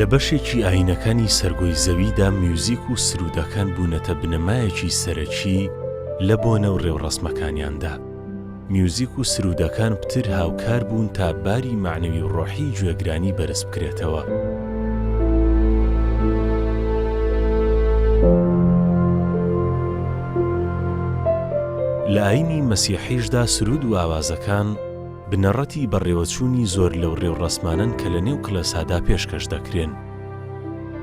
لە بەشێکی ئاینەکانی سەرگۆی زەویدا میوزیک و سرودەکان بوونەتە بنەمایەکی سەرەکی لە بۆنە و ڕێوڕەسمەکانیاندا. میوزیک و سرودەکان پتر هاوکار بوون تا باری معنەوی و ڕۆحی گوێگرانی بەرز بکرێتەوە. لە ئاینی مەسیحیشدا سرود و ئاوازەکان بنەڕەتی بەڕێوەچوونی زۆر لەو ڕێوڕەسمانن کە لە نێو کڵێسادا پێشکەش دەکرێن.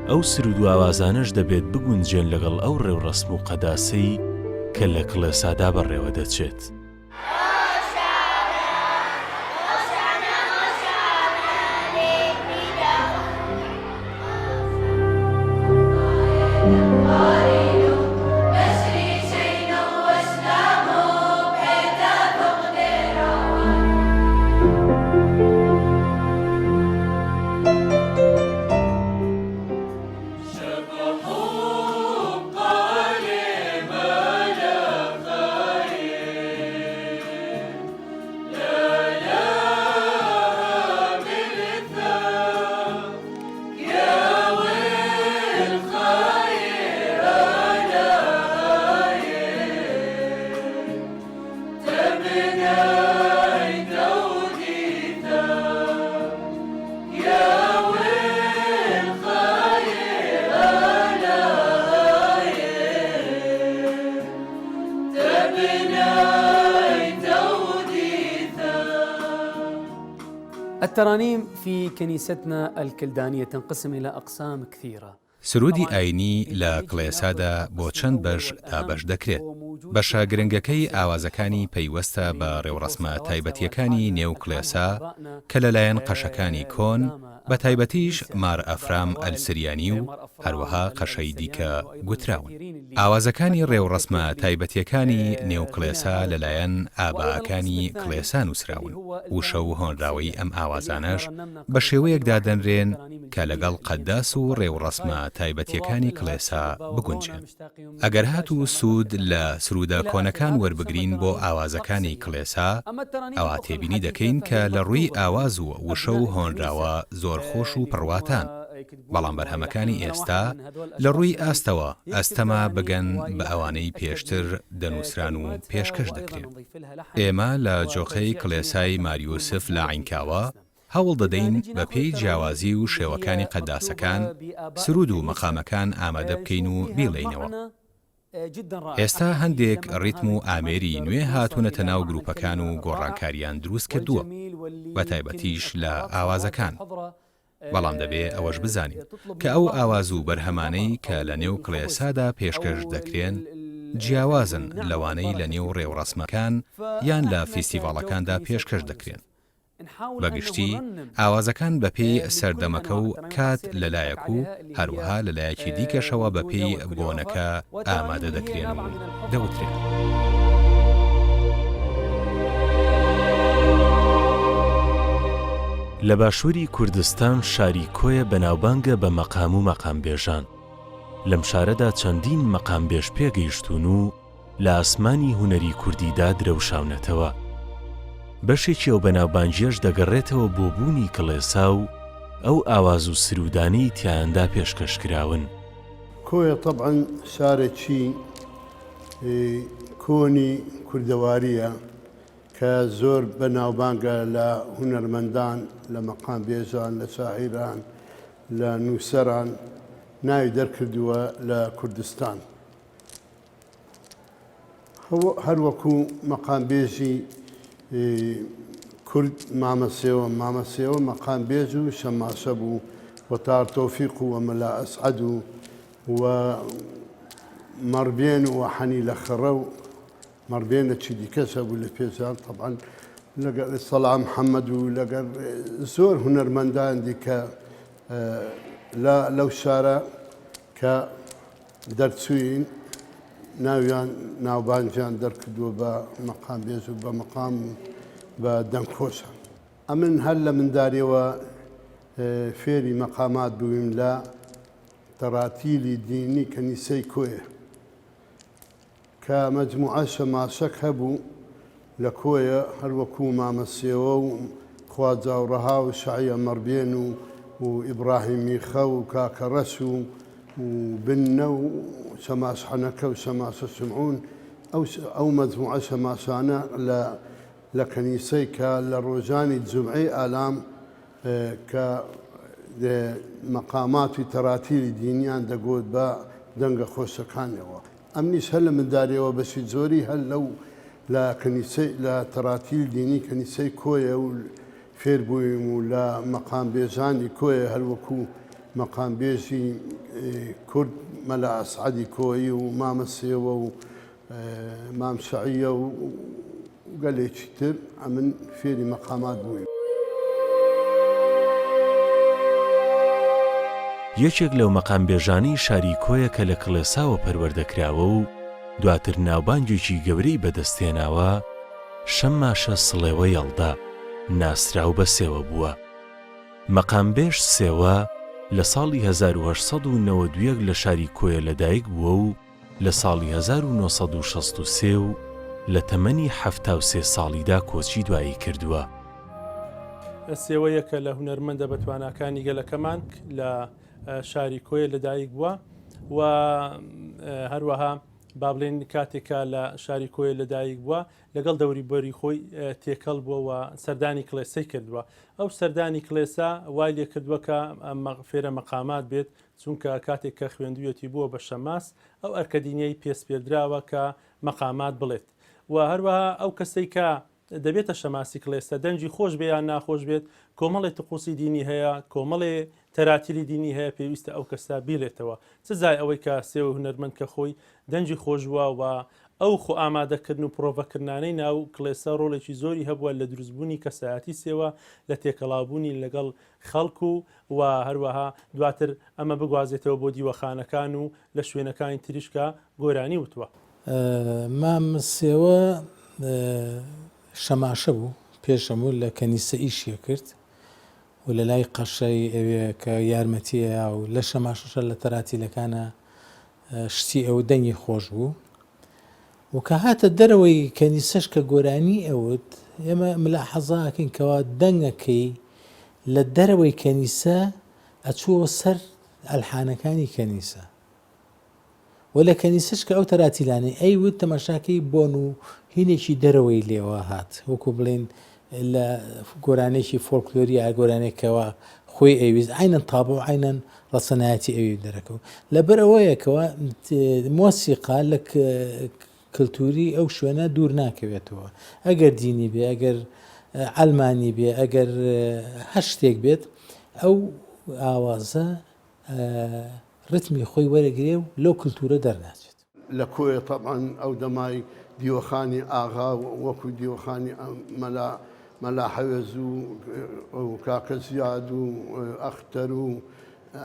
ئەو سرود و ئاوازانەش دەبێت بگونجێن لەگەڵ ئەو ڕێوڕەسم و قەداسەی کە لە کڵێسادا بەڕێوە دەچێت. الترانيم في كنيستنا الكلدانية تنقسم إلى أقسام كثيرة. سرودی ئاینی لە کڵێسادا بۆ چەند بەش تا بەش دەکرێت. بەشە گرنگەکەی ئاوازەکانی پەیوەستە بە ڕێوڕەسمە تایبەتیەکانی نێو کڵێسا کە لەلایەن قەشەکانی کۆن بە تایبەتیش مار ئەفرام ئەلسریانی و هەروەها قەشەی دیکە گوتراون. ئاوازەکانی ڕێوڕەسمە تایبەتیەکانی نێو کڵێسا لەلایەن ئاباکانی کڵێسا نووسراون. وشە و هۆنراوەی ئەم ئاوازانەش بە شێوەیەکدا دەنرێن کە لەگەڵ قەداس و ڕێوڕەسمە تایبەتیەکانی کڵێسا بگونجێن. ئەگەر هات و سوود لە سرودە کۆنەکان وەربگرین بۆ ئاوازەکانی کڵێسا، ئەوا تێبینی دەکەین کە لە ڕووی ئاواز و وشە و هۆنراوە زۆر خۆش و پڕواتان. بەڵام بەرهەمەکانی ئێستا لە ڕووی ئاستەوە ئەستەما بگەن بە ئەوانەی پێشتر دەنووسران و پێشکەش دەکرێن. ئێمە لە جۆخەی کڵێسای ماریۆسف لە عینکاوە هەوڵ دەدەین بە پێی جیاوازی و شێوەکانی قەداسەکان سرود و مەقامەکان ئامادە بکەین و بیڵێینەوە. ئێستا هەندێک ڕیتم و ئامێری نوێ هاتوونەتە ناو گروپەکان و گۆڕانکاریان دروست کردووە، بە تایبەتیش لە ئاوازەکان. بەڵام دەبێ ئەوەش بزانین کە ئەو ئاواز و بەرهەمانەی کە لە نێو کڵێسادا پێشکەش دەکرێن جیاوازن لەوانەی لە نێو ڕێوڕەسمەکان یان لە فیستیڤاڵەکاندا پێشکەش دەکرێن. بەگشتی ئاوازەکان بە پێی سەردەمەکە و کات لەلایەک و هەروەها لەلایەکی دیکەشەوە بە پێی بۆنەکە ئامادە دەکرێن و دەوترێن. لە باشووری کوردستان شاری کۆیە بەناوبانگە بە مەقام و مەقامبێژان. لەم شارەدا چەندین مەقامبێژ پێگەیشتون و لە ئاسمانی هونەری کوردیدا درەوشاونەتەوە. بەشێکی ئەو بەناوبانگیەش دەگەڕێتەوە بۆ بوونی کڵێسا و ئەو ئاواز و سرودانەی تیاندا پێشکەشکراون. کۆیە طبعاً شارێکی کۆنی کوردەواریە کە زۆر بەناوبانگە لە هونەرمەندان، لە مەقامبێژان، لە شاعیران، لە نووسەران ناوی دەرکردووە لە کوردستان. هەروەکو مەقامبێژی کورد مامەسێوە مەقامبێژ و شەماشە بوو، وەتار تۆفیق و وەمەلا ئەسعەد و مەڕبێن و حەنی لە خڕە و مەڕبێنەکی دیکەشە بوو لە پێشان. طبعاً لەگەر سەڵام محەممەد و لەگەر زۆر هونەرمەندان دیکە لەو شارە کە دەرچووین ناویان ناوبانجیان دەرکردووە بە مەقامبێژ و بە مەقام بە دەنگخۆشە. ئەمن هەر لە منداریەوە فێری مەقامات بووین لە تەراتیلی دینی کەنیسەی کۆیە کە مەجموعە شەماشەک هەبوو لە کۆیە، هەروەکو مامەسێوە و خواجاوڕەها و شعیە مەڕبێن و وإبراهيمي خو وكاكرسو وبنة وسماس حنكة وسماس السمعون أو مجموعة سماسانة لكنيسي كالروزاني الجمعي آلام كمقامات تراتيل دينيان دقود با دنگ خوسكانيوا أمني سهل من داريوا بس زوري هل لو لا كنيسي لا تراتيل ديني كنيسي كويا فير بويم ولا مقام بيزاني كويا هل وكو مقام بيزي كرد ملا أصعدي كوي ومام السيوة ومام سعية وقال لي كتير من فيري مقامات بويم. یەکێک لەو مەقامبێژانەی شاری کۆیە کە لە کڵێساوە پەروەردەکراوە و دواتر ناوبانگێکی گەورەی بەدەستێناوە شەمماشە سڵێوە یەڵدا ناسراو بە سێوە بووە. مەقامبێژ سێوە لە ساڵی 1992 لە شاری کۆیە لەدایک بووە و لە ساڵی 1963 و لە تەمەنی 73 ساڵیدا کۆچی دوایی کردووە. سێوەیەکە لە هونەرمەندە بەتواناکانی گەلەکەمان لە شاری کۆیە لەدایک بووە و هەروەها با بڵێن کاتێکە لە شاری کۆیە لەدایک بووە لەگەڵ دەوری بەری خۆی تێکەڵ بووە و سەردانی کڵێسەی کردووە. ئەو سەردانی کڵێسا وای لێ کردووە کە فێرە مەقامات بێت چونکە کاتێک کە خوێندوویەتی بووە بە شەماس ئەو ئەرکەدینەی پێسپێدراوە کە مەقامات بڵێت و هەروەها ئەو کەسەی کە دەبێتە شەماسی کڵێسە دەنجی خۆش بێ یان ناخۆش بێت کۆمەڵی تقوسی دینی هەیە کۆمەڵێ تەراتیلی دینی هەیە پێویستە ئەو کەسا بیلێتەوە سزای ئەوەی کە سێوە هونەرمەند کە خۆی دەنجی خۆشووە و ئەو خۆ ئامادەکردن و پرۆڤەکردانەی ناو کڵێسە ڕۆڵێکی زۆری هەبووە لە دروستبوونی کەسایەتی سێوە لە تێکەڵاوبوونی لەگەڵ خەڵکو و هەروەها دواتر ئەمە بگوازێتەوە بۆ دیوەخانەکان و لە شوێنەکانی تریشکە گۆرانی وتووە. مام سێوە شەماشە بوو پێشەموو لە کەنیسە ئیشیە کرد و لە لای قەشەی ئەوێ کە یارمەتیە و لە شەماشەشە لە تەراتیلەکانە شتی ئەو دەنگی خۆش بوو و کە هاتە دەرەوەی کەنیسەش کە گۆرانی ئەوت ئێمە ملاحەزاکەین کەوا دەنگەکەی لە دەرەوەی کەنیسە ئەچووە سەر ئەلحانەکانی کەنیسە و لە کەنیسەش کە ئەو تەراتیلانەی ئەیوت تەماشاکەی بۆن و هینێکی دەرەوەی لێوە هات وەکو بڵێن لە گۆرانێکی فۆلکلۆری یا گۆرانێکەوە خۆی ئەویست عینەن تابۆ عینەن ڕەسەنایەتی ئەوی دەرەکەوە لەبەر ئەوەیەکەوە مۆسیقا لە کللتوری ئەو شوێنە دوور ناکەوێتەوە ئەگەر دینی بێ ئەگەر ئەلمانی بێ ئەگەر هەر شتێک بێت ئەو ئاوازە ڕتمی خۆی وەرەگرێ و لەو کللتورە دەرناچێت. لە کۆیە طبعاً ئەو دەمای دیوەخانی ئاغا وەکو دیوەخانی مەلا حەوێز و کاکە زیاد و ئەختەر و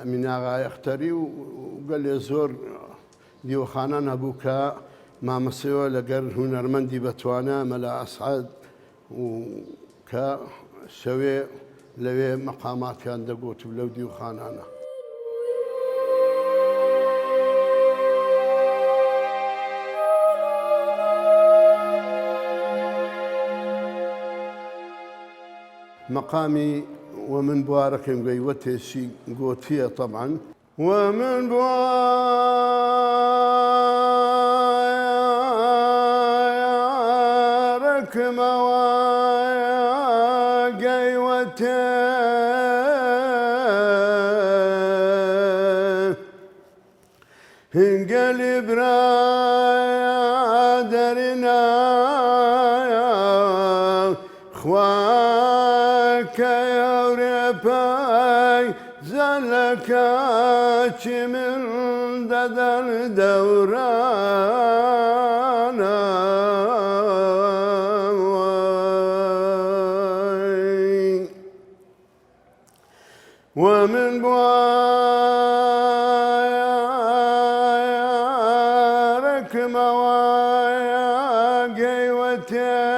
ئەمیناغای ئەختەری و گەلێ زۆر دیوەخانان هەبوو کە مامەسەوە لەگەر هونەرمەندی بەتوانە مەلا ئەسعەد و کە شەوێ لەوێ مەقاماتیان دەگوت و لەو دیوەخانانە. مقامي ومن بواركم قيوتي قوتية طبعا ومن بواركم قيوتي انقلب رادرنا زلكات من ددر دورانا ومن بوارك موايا قيوتي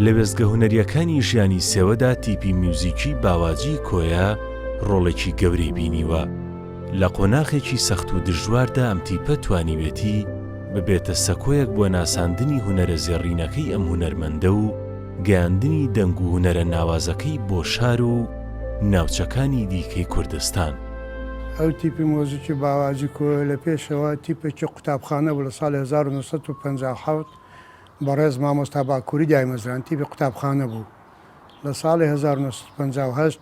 لە وێستگە هونەریەکانی ژیانی سێوەدا تیپی میوزیکی باواجی کۆیە ڕۆڵێکی گەورەی بینیوە. لە قۆناغێکی سەخت و دژواردا ئەم تیپە توانیوێتی ببێتە سەکۆیەک بۆ ناساندنی هونەرە زێڕینەکەی ئەم هونەرمەندە و گەیاندنی دەنگ و هونەرە ناوازەکەی بۆ شار و ناوچەکانی دیکەی کوردستان. ئەو تیپی مۆزیکی باوازی کۆ لە پێشەوە تیپێکی قوتابخانە بوو لە ساڵی 1957 بەڕێز مامۆستا باکووری دایمەزران تیپی قوتابخانە بوو. لە ساڵی 1958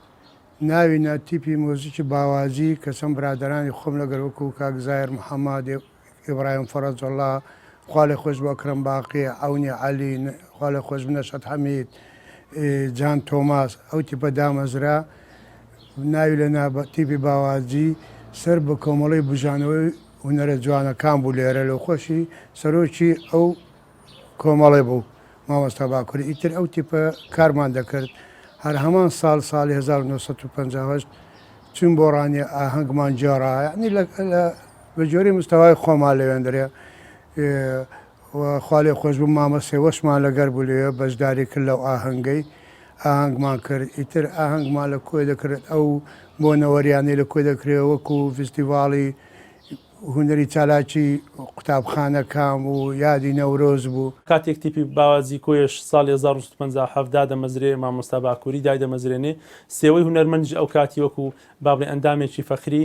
ناوینە تیپی مۆزیکی باوازی کە چەند برادرانی خۆم لەگەڵ وەکو کاک زایر محەممەد، ئیبراهیم فەرەجوڵڵا، خوا لێ خۆش بۆ ئەکرەم باقی، عەونی عەلی، خوا لێ خۆش بێ نەشەت حەمید، جان تۆماس، ئەو تیپە دامەزرا ناوی لە تیپی باوازی سەر بە کۆمەڵی بژانەوەی هونەرە جوانەکان بوو لێرە لەو خۆشی سەرۆکی ئەو کۆمەڵێ بوو مامۆستا باکووری. ئیتر ئەو تیپە کارمان دەکرد. هەر هەمان ساڵی 1958 چون بۆ ڕانی ئاهەنگمان جێڕا، یعنی بە جۆری مستەوای خۆمان لەوێندرێ خوا لێ خۆش بوو مامە سێوەشمان لەگەر بوو لێ بەشداری کرد لەو ئاهەنگەی ئاهەنگمان کرد. ئیتر ئاهەنگمان لە کۆی دەکرێت ئەو بۆ نەوەریانی لە کۆی دەکرێت وەکو فستیڤاڵی هونەری چالاکی قوتابخانەکان و یادی نەورۆز بوو. کاتێک تیپی باوازی کۆیش ساڵی 1950 دەمەزرێ مامۆستا باکووری دای دەمەزرێنێ، سێوەی هونەرمەندش ئەو کاتی وەکو بابڵێ ئەندامێکی فەخری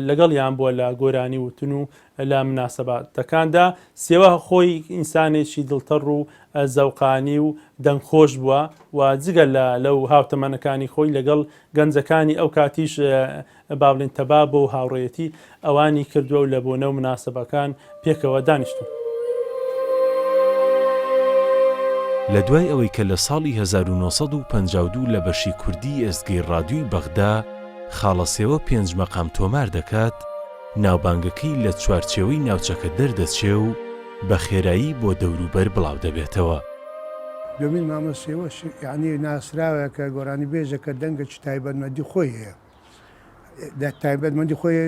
لەگەڵیان بووە لە گۆرانی وتن و لە مناسەباتەکاندا. سێوە خۆی ئینسانێکی دڵتەڕ و زەوقانی و دەنگخۆش بووە و جگە لەو هاوتەمەنەکانی خۆی لەگەڵ گەنجەکانی ئەو کاتیش بابڵێن تەبا بۆ هاوڕێتی ئەوانی کردووە و لە بۆنە و مناسەبەکان پێکەوە دانیشتون. لە دوای ئەوەی کە لە ساڵی 1952 لە بەشی کوردی ئێزگەی ڕادیۆی بەغدا خاڵەسێوە 5 مەقام تۆمار دەکات، ناوبانگەکەی لە چوارچێوەی ناوچەکە دەردەچێ و بە خێرایی بۆ دەوروبەر بڵاو دەبێتەوە. دومین مامۆسێوەش یعنی ناسراوە کە گۆرانی بێژەکە دەنگە تایبەتمەندی خۆی هەیە. تایبەتمەندی خۆی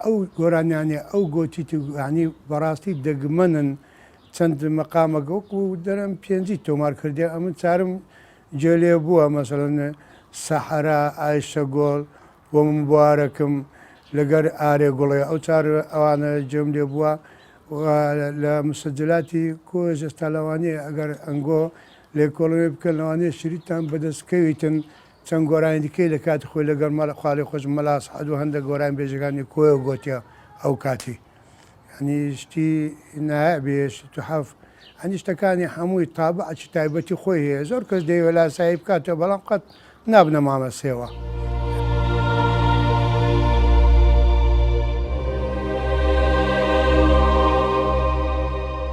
ئەو گۆرانیانێ ئەو گۆتی ینی بەڕاستی دەگمەنن چەند مەقامەکە وەکو دەرم پێنجی تۆمار کردێ. ئەمن چارم جێلێ بووە مەسەڵەن سەحەرا، ئایشە گۆڵ، بۆ مبارەکم لەگەر ئارێ گوڵێ ئەو چار ئەوانە جێم لێ بووە. لە مسجلاتی کۆژ ئێستا لەوانەیە ئەگەر ئەنگۆ لێکۆڵێ بکەن لەوانەیە شریتان بەدەستکەویتن چەند گۆرانی دیکەی لە کاتی خۆی لەگەر خاڵی خۆش مەلاس حەدو هەندە گۆران بێژەکانی کۆیە گۆتیە ئەو کاتی. ینی شتی نایبێشت تو حەف ئەنی شتەکانی هەمووی تابعی تایبەتی خۆی هەیە. زۆر کەس دەیوە لاسایی بکاتەوە بەڵام قەت نابنە مامەسێوە.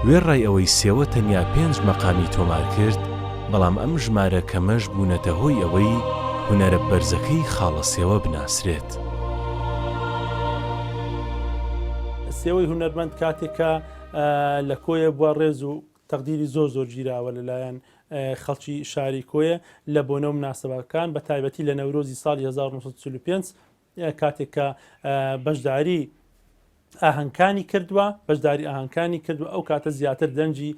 وێڕای ئەوەی سێوە تەنیا 5 مەقامی تۆمار کرد، بەڵام ئەم ژمارە کەمەش بوونەتە هۆی ئەوەی هونەرە بەرزەکەی خاڵەسێوە بناسرێت. سێوەی هونەرمەند کاتێکە لە کۆیە بووە ڕێز و تەقدیری زۆر گیراوە لەلایەن خەڵکی شاری کۆیە لە بۆنە و مناسەبەکان، بە تایبەتی لە نەورۆزی ساڵی 1945 کاتێککە بەشداری ئاهەنگانی کردووە ئەو کاتە زیاتر دەنجی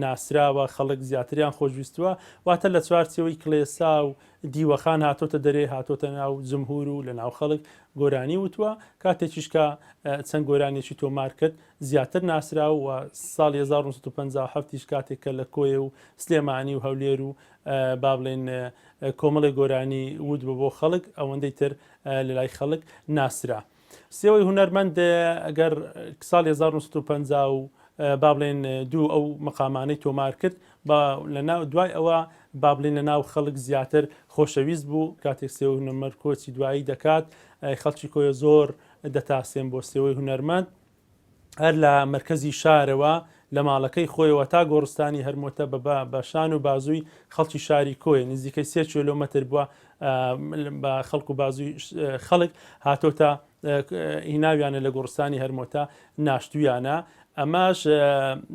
ناسراوە، خەڵک زیاتریان خۆشویستووە، واتە لە چوارچێوەی کڵێسا و دیوەخان هاتۆتە دەرێ، هاتۆتە ناو جمهور و لە ناو خەڵک گۆرانی وتووە. کاتێکیشکە چەند گۆرانێکی تۆمار کرد زیاتر ناسرا و ساڵی 1957 کاتێککە لە کۆیە و سلێمانی و هەولێر و با بڵێن کۆمەڵی گۆرانی ود بە بۆ خەڵک ئەوەندەی تر لە لای خەڵک ناسرا. سێوەی هونەرمەند ئەگەر ساڵی 1950 و با بڵێن دوو ئەو مەقامانەی تۆمار کرد، دوای ئەوە با بڵێن لە ناو خەڵک زیاتر خۆشەویست بوو. کاتێک سێوەی هونەرمەند کۆچی دوایی دەکات، خەڵکی کۆیە زۆر دەتاسێن بۆ سێوەی هونەرمەند. هەر لە مرکزی شارەوە لە ماڵەکەی خۆیەوە تا گۆڕستانی هەرمۆتە بە شان و بازووی خەڵکی شاری کۆیە نزیکەی 3 کیلۆمەتر بووە بە خەڵک و بازووی خەڵک هاتۆتە هیناویانە لە گۆڕستانی هەرمۆتە ناشتویانە. ئەماش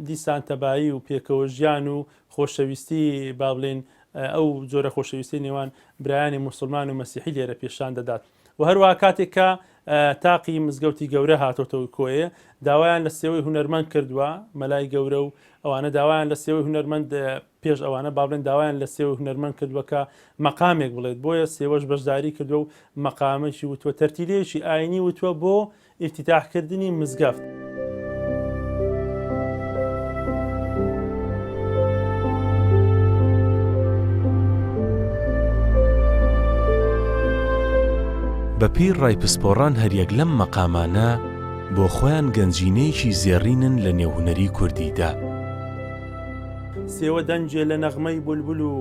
دیسان تەبایی و پێکەوە ژیان و خۆشەویستی با بڵێن ئەو جۆرە خۆشەویستی نێوان برایانی موسڵمان و مەسیحی لێرە پێشان دەدات. و هەروە کاتێککە تاقی مزگەوتی گەورە هاتۆتەوە کۆیە، داوایان لە سێوەی هونەرمەند کردووە، مەلای گەورە و ئەوانە داوایان لە سێوەی هونەرمەند پێش ئەوانە با بڵێن داوایان لە سێوەی هونەرمەند کردووە کە مەقامێک بڵێت، بۆیە سێوەش بەشداری کردووە و مەقامێکی وتووە تەرتیلەیەکی ئاینی وتووە بۆ ئیفتیتاحکردنی مزگەفت. بەپێی ڕایپسپۆڕان هەریەک لەم مەقامانە بۆ خۆیان گەنجینەیەکی زێڕینن لە نێوهونەری کوردیدا. سێوە دەنجێ لە نەغمەی بولبول و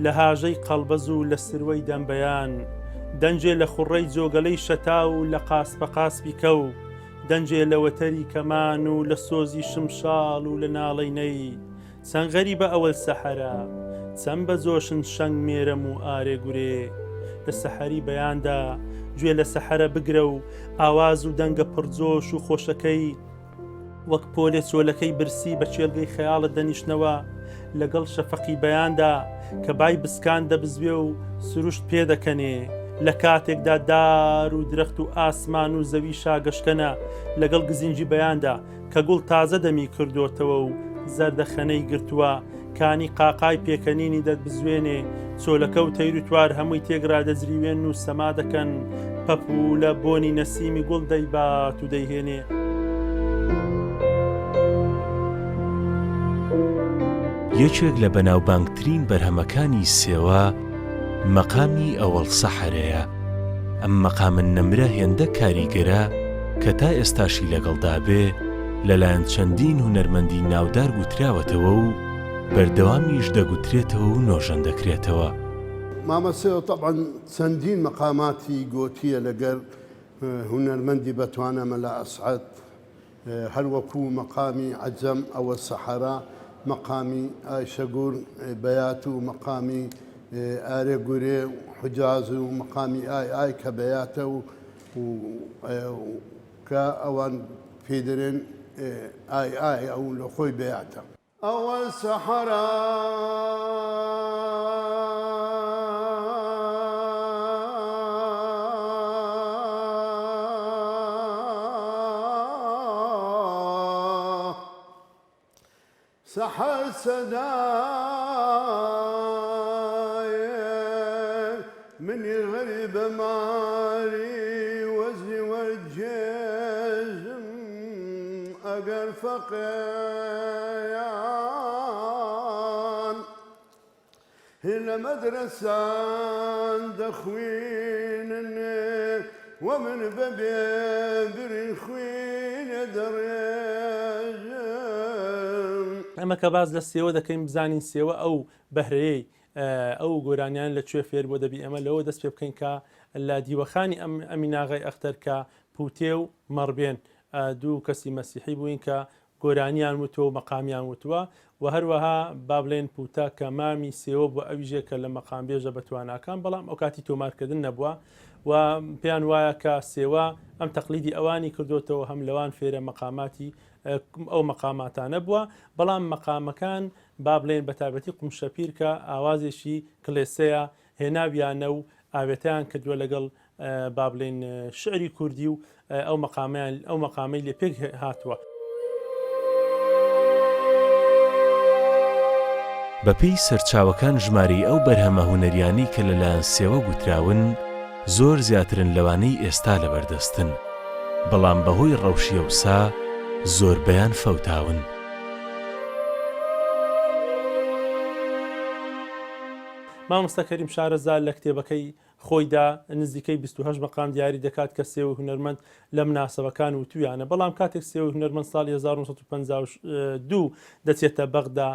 لە هاژەی قەڵبەز و لە سروەی دەمبەیان، دەنجێ لە خوڕەی جۆگەلەی شەتا و لە قاسپە قاسپی کەو، دەنجێ لە وەتەری کەمان و لە سۆزی شمشاڵ و لە ناڵەی نەی، چەند غەریبە ئەوەل سەحەرا چەند بە جۆشن شەنگ مێرەم و ئارێ گورێ، لە سەحەری بەیاندا گوێ لە سەحەرە بگرە و ئاواز و دەنگە پڕجۆش و خۆشەکەی وەک پۆلێ چۆلەکەی برسی بە چێلگەی خەیاڵت دەنیشتنەوە، لەگەڵ شەفەقی بەیاندا کە بای بسکان دەبزوێ و سروشت پێ دەکەنێ، لە کاتێکدا دار و درەخت و ئاسمان و زەوی شاگەشکەنە، لەگەڵ گزینجی بەیاندا کە گوڵ تازە دەمی کردوتەوە و زەردەخەنەی گرتووە، کانی قاقای پێکەنینی دەبزوێنێ، چۆلەکە و تەیر و توار هەمووی تێگرا دەجریوێن و سەما دەکەن، پەپ و لە بۆنی نەسیمی گوڵ دەیبات و دەیهێنێ. یەکێک لە بەناوبانگترین بەرهەمەکانی سێوە مەقامی ئەوەڵ سەحەرەیە. ئەم مەقامن نەمرە هێندە کاریگەرە کە تا ئێستاشی لەگەڵدا بێ لەلایەن چەندین هونەرمەندی ناودار گوتراوەتەوە و بەردەوامیش دەگوترێتەوە و نۆژەن دەکرێتەوە. مامەسەوە طبعا چەندین مەقاماتی گۆتیە لەگەر هونەرمەندی بەتوانە مەلا ئەسعەد، هەروەکو مەقامی عەجەم ئەوە سەحەرا، مەقامی ئایشەگوور بەیات و مەقامی ئارێ گورێ و حجاز و مەقامی ئای کە بەیاتە و کە ئەوان پێدرێن ئای ئەو لە خۆی بەیاتە. ئەوە سەحەرا سەحەر سەدایە منی غەریبە ماری وەزنی وەرجێژم ئەگەر فەقێیان لە مەدرەسان دەخوێنن ومن بەبێ برین خوێنە دەڕێژم. ئەمە کە باز لە سێوە دەکەین بزانین سێوە ئەو بەهرەیەی ئەو گۆرانیان لەکوێ فێر بۆ دەبی، ئەمە لەوە دەست پێ بکەین کە لە دیوەخانی ئەمیناغای ئەختەر کە پوتێ و مەڕبێن دوو کەسی مەسیحی بووین کە گۆرانیان وتووە و مەقامیان وتووە، و هەروەها با بڵێن پوتە کە مامی سێوە بۆ ئەویژێ کە لە مەقام بێژە بەتواناکان، بەڵام ئەو کاتی تۆمارکردن نەبووە و پێیان وایە کە سێوە ئەم تەقلیدی ئەوانی کردوتەوە هەم لەوان فێرە مەقاماتی ئەو مەقاماتانە بووە، بەڵام مەقامەکان با بڵێن بە تایبەتی قومشەپیر کە ئاوازێکی کلێسەیە هێناویانە و ئاوێتیان کردووە لەگەڵ با بڵێن شعری کوردی و ئەو مەقامەی لێ پێک هاتووە. بەپێی سەرچاوەکان ژمارەی ئەو بەرهەمە هونەریانەی کە لەلایەن سێوە گوتراون زۆر زیاترن لەوانەی ئێستا لەبەردەستن، بەڵام بەهۆی ڕەوشیە و سا زۆربەیان فەوتاون. مامۆستا کەریم شارەزا لە کتێبەکەی خۆیدا نزیکەی 28 مەقام دیاری دەکات کە سێوە هونەرمەند لە مناسەبەکان وتویانە، بەڵام کاتێک سێوە هونەرمەند ساڵی 1952 دەچێتە بەغدا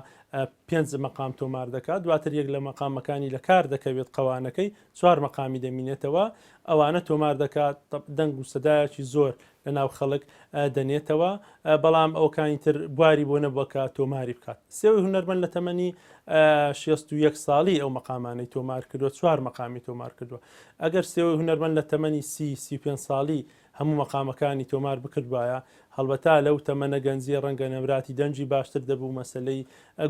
5 مەقام تۆمار دەکات، دواتر یەک لە مەقامەکانی لە کار دەکەوێت قەوانەکەی 4 مەقامی دەمینێتەوە، ئەوانە تۆمار دەکات دەنگ و سەدایەکی زۆر لە ناو خەڵک دەنێتەوە، بەڵام ئەوکانی تر بواری بۆ نەبووەکە تۆماری بکات. سێوەی هونەرمەند لە تەمەنی 61 ساڵی ئەو مەقامانەی تۆمار کردووە، 4 مەقامی تۆمار کردووە. ئەگەر سێوەی هونەرمەند لە تەمەنی 35 ساڵی هەموو مەقامەکانی تۆمار بکردوایە، هەڵبەتا لەو تەمەنە گەنجی ڕەنگە نەبراتی دەنجی باشتر دەبوو، مەسلەی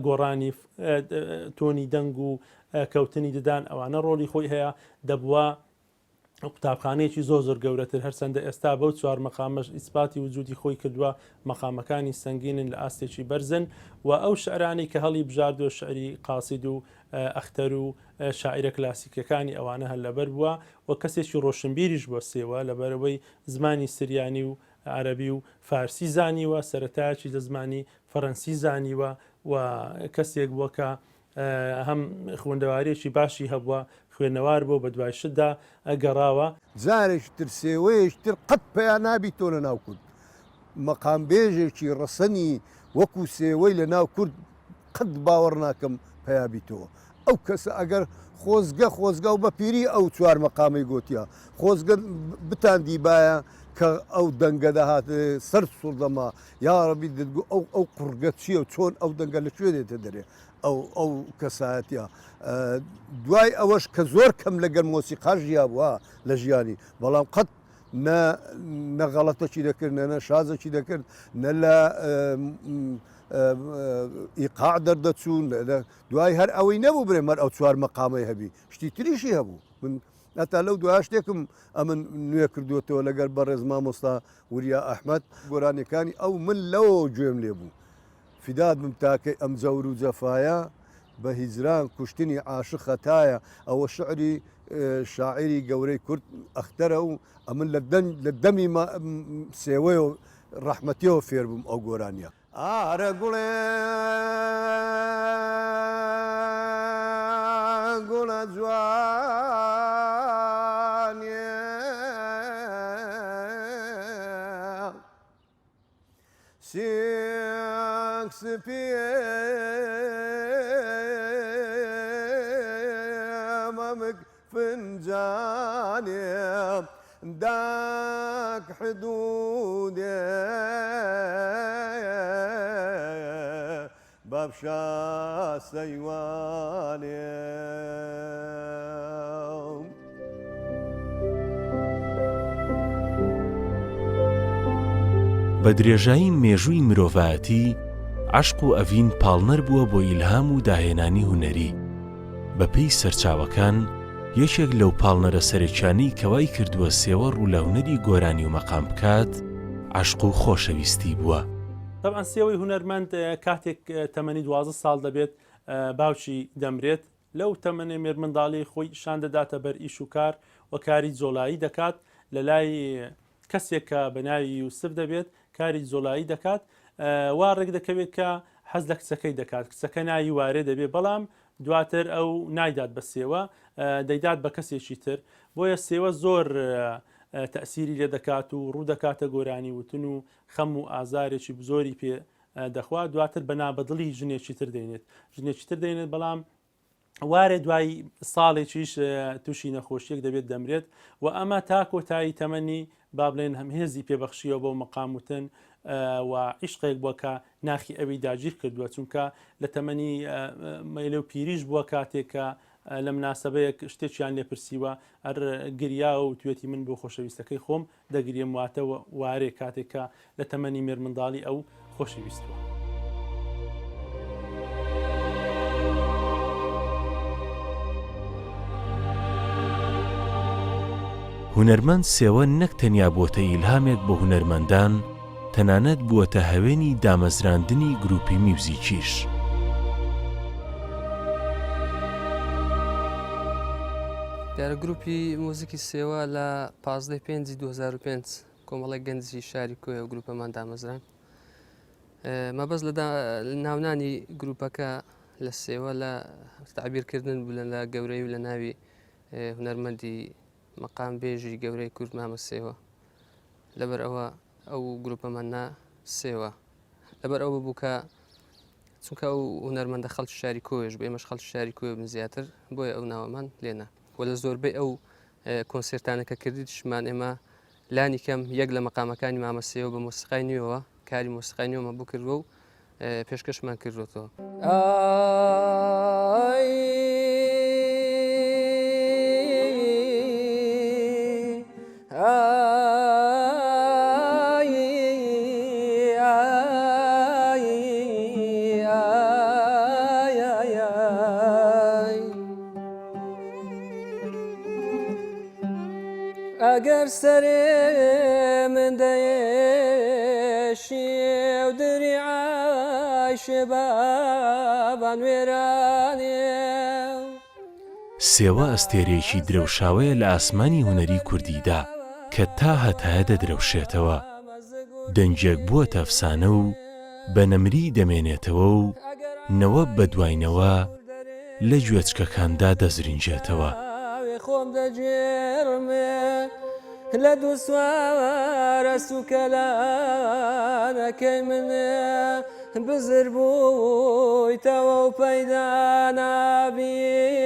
گۆڕانی تۆنی دەنگ و کەوتنی ددان ئەوانە ڕۆلی خۆی هەیە، دەبووە قوتابخانەیەکی زۆر گەورەتر، هەرچەندە ئێستا بەو 4 مەقامەش ئیسپاتی وجودی خۆی کردووە، مەقامەکانی سەنگینن لە ئاستێکی بەرزن، و ئەو شعرانی کە هەڵی بژاردووە شعری قاسید و ئەختەر و شاعیرە کلاسیکەکانی ئەوانە هەر لەبەر بووە، و کەسێکی ڕۆشنبیریش بۆ سێوە لەبەرەوەی زمانی سریانی و عەرەبی و فارسی زانیوە، سەرەتایەکی لە زمانی فەڕەنسی زانیوە، و کەسێک بووە کە هەم خوێندەوارێکی باشی هەبووە، خوێنەوار بۆ بە دوای شتدا ئەگەڕاوە. جارێکتر سێوەیەشتر قەت پێیان نابی تۆ لە ناو کورد مەقام بێژێکی ڕەسەنی وەکو سێوەی لە ناو کورد قەت باوەڕ ناکەم پێیابیتەوە. ئەو کەسە ئەگەر خۆزگە و بە پیری ئەو چوار مەقامی گوتیا خۆزگە بتاندی باە کە ئەو دەنگە داهات سەر سوڵدەما یاڕەبی دەگو ئەو قورگە چییە و چۆن ئەو دەنگە لەکوێ دێتە دەرێ ئەو کەسایەتە. دوای ئەوەش کە زۆر کەم لەگەر مۆسیقا ژیا بووە لە ژیانی بەڵام قەت نەغەڵەتەکی دەکرد نە شازێکی دەکرد نە لە ئیقاع دەردەچوون دوای هەر ئەوەی نەبوو برێ مەر ئەو چوار مەقامەی هەبی شتی تریشی هەبوو من ئەتا لەو دوای شتێکم ئەمن نوێ کردوێتەوە لەگەر بەڕێز مامۆستا وریا ئەحمەد گۆرانەکانی ئەو من لەوە گوێم لێ بوو فیداد بم تاکەی ئەم جەور و جەفایە بە هیجران کوشتنی عاشق خەتایە ئەوە شعری شاعری گەورەی کورد ئەختەرە و ئەمن لە دەمی سێوەی و ڕەحمەتیەوە فێر بووم ئەو گۆرانیە. ئارە گوڵێ گوڵە جوانێ سێنگ سپێ مەمک فنجانێ داك حدودي بابشا سيواني بە درێژایی مێژووی مرۆڤایەتی عەشق و ئەڤین پاڵنەر بووە بۆ ئیلهام و داهێنانی هونەری. بەپێی سەرچاوەکان یەکێک لەو پاڵنەرە سەرەکیانەی کەوای کردووە سێوە ڕوولەونەری گۆرانی و مەقام بکات عەشق و خۆشەویستی بووە. طبعا سێوەی هونەرمەند کاتێک تەمەنی 12 ساڵ دەبێت باوکی دەمرێت لەو تەمەنێ مێرمنداڵی خۆی شان دەداتە بەر ئیش و کار و کاری جۆڵایی دەکات لە لای کەسێک کە بە ناوی یوسف دەبێت کاری جۆڵایی دەکات وا ڕێک دەکەوێت کە حەز لە کچەکەی دەکات کچەکە ناوی وارێ دەبێت بەڵام دواتر ئەو نایدات بە سێوە دەیدات بە کەسێکی تر بۆیە سێوە زۆر تەسیری لێ دەکات و ڕوو دەکاتە گۆرانی وتن و خەم و ئازارێکی زۆری پێ دەخوات دواتر بە نابەدڵی ژنێکی تر دێنێت بەڵام وارێ دوای ساڵێکیش تووشی نەخۆشیەک دەبێت دەمرێت و ئەمە تا کۆتایی تەمەنی با بڵێن هەمهێزی پێبەخشیەوە بۆ مەقاموتن و عیشقێک بووە کە ناخی ئەوی داگیر کردووە چونکە لە تەمەنی مەیلە و پیریش بووە کاتێکە لە مناسبەیەک شتێکیان لێپرسیوە هەر گریا و توێتی من بۆ خۆشەویستەکەی خۆم دەگریم واتەوە وارێ کاتێکە لە تەمەنی مێرمنداڵی ئەو خۆشەویستوە. هونەرمەند سێوە نەک تەنیا بووەتە ئیلهامێک بۆ هونەرمەندان تەنانەت بووەتە هەوێنی دامەزراندنی گروپی میوزیکیش. دیارە گروپی مۆزیکی سێوە لە 15/5/2005 کۆمەڵی گەنجی شاری کۆیە و گروپەمان دامەزران. مەبەست لە ناونانی گروپەکە لە سێوە لە تعبیرکردن بوو لە گەورەی و لە ناوی هونەرمەندی مەقام بێژی گەورەی کورد مامە سێوە لەبەر ئەوە ئەو گروپەمان نا سێوە لەبەر ئەوە بوو کە چونکە ئەو هونەرمەندە خەڵکی شاری کۆیش بۆ ئێمەش خەڵکی شاری کۆی بن زیاتر بۆیە ئەو ناوەمان لێنا وە لە زۆربەی ئەو کۆنسێرتانەکە کردی شمان ئێمە لانی کەم یەک لە مەقامەکانی مامە سێوە بە مۆسیقای نوێەوە کاری مۆسیقای نوێمە بوو کردووە و پێشکەشمان کردوەوە. ئەگەر سەرێ من دەیەشی و دریعای شێبابان وێرانێ. سێوە ئەستێرەیەکی درەوشاوەیە لە ئاسمانی هونەری کوردیدا کە تا هەتایە دەدرەوشێتەوە دەنجێک بووە ئەفسانە و بە نەمری دەمێنێتەوە و نەوە بە دوایینەوە لە گوێچکەکاندا دەزرینجێتەوە. خۆم دەجێڕمێ لە دوو سوارە سوکەلانەکەی منێ بزر بوویتەوە و پەیدا نابی